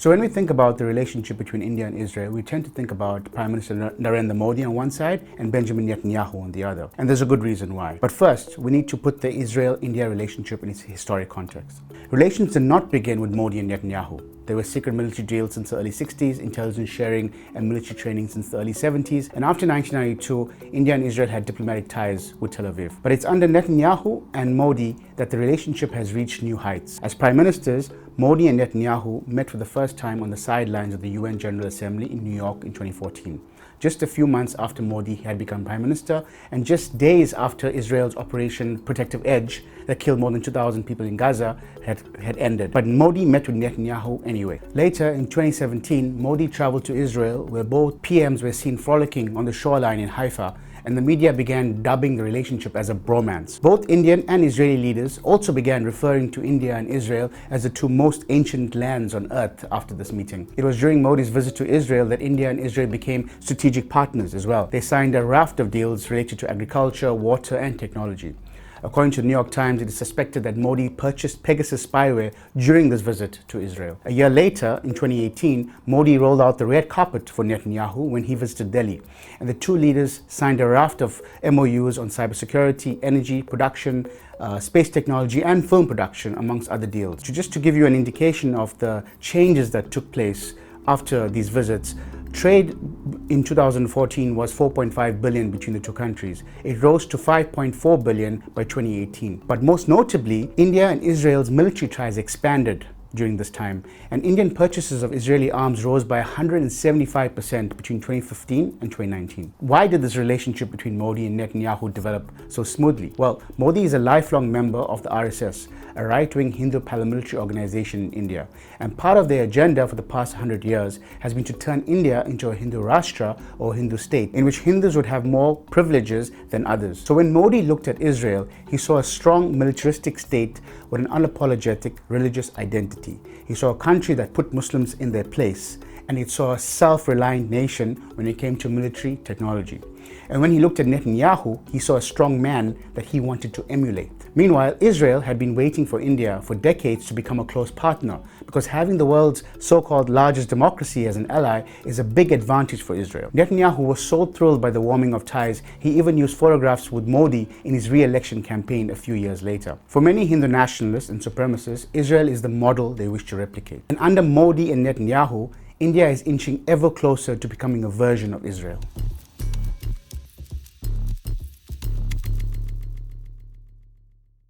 So when we think about the relationship between India and Israel, we tend to think about Prime Minister Narendra Modi on one side and Benjamin Netanyahu on the other. And there's a good reason why. But first, we need to put the Israel-India relationship in its historic context. Relations did not begin with Modi and Netanyahu. There were secret military deals since the early 60s, intelligence sharing and military training since the early 70s, and after 1992, India and Israel had diplomatic ties with Tel Aviv. But it's under Netanyahu and Modi that the relationship has reached new heights. As prime ministers, Modi and Netanyahu met for the first time on the sidelines of the UN General Assembly in New York in 2014. Just a few months after Modi had become prime minister, and just days after Israel's Operation Protective Edge that killed more than 2,000 people in Gaza had ended. But Modi met with Netanyahu anyway. Later, in 2017, Modi traveled to Israel, where both PMs were seen frolicking on the shoreline in Haifa, and the media began dubbing the relationship as a bromance. Both Indian and Israeli leaders also began referring to India and Israel as the two most ancient lands on earth after this meeting. It was during Modi's visit to Israel that India and Israel became strategic partners as well. They signed a raft of deals related to agriculture, water, and technology. According to the New York Times, it is suspected that Modi purchased Pegasus spyware during this visit to Israel. A year later, in 2018, Modi rolled out the red carpet for Netanyahu when he visited Delhi, and the two leaders signed a raft of MOUs on cybersecurity, energy production, space technology, and film production, amongst other deals. Just to give you an indication of the changes that took place after these visits, trade in 2014 was 4.5 billion between the two countries. It rose to 5.4 billion by 2018. But most notably, India and Israel's military ties expanded during this time, and Indian purchases of Israeli arms rose by 175% between 2015 and 2019. Why did this relationship between Modi and Netanyahu develop so smoothly? Well, Modi is a lifelong member of the RSS, a right-wing Hindu paramilitary organization in India, and part of their agenda for the past 100 years has been to turn India into a Hindu Rashtra or Hindu state, in which Hindus would have more privileges than others. So when Modi looked at Israel, he saw a strong militaristic state with an unapologetic religious identity. He saw a country that put Muslims in their place, and he saw a self-reliant nation when it came to military technology. And when he looked at Netanyahu, he saw a strong man that he wanted to emulate. Meanwhile, Israel had been waiting for India for decades to become a close partner, because having the world's so-called largest democracy as an ally is a big advantage for Israel. Netanyahu was so thrilled by the warming of ties, he even used photographs with Modi in his re-election campaign a few years later. For many Hindu nationalists and supremacists, Israel is the model they wish to replicate. And under Modi and Netanyahu, India is inching ever closer to becoming a version of Israel.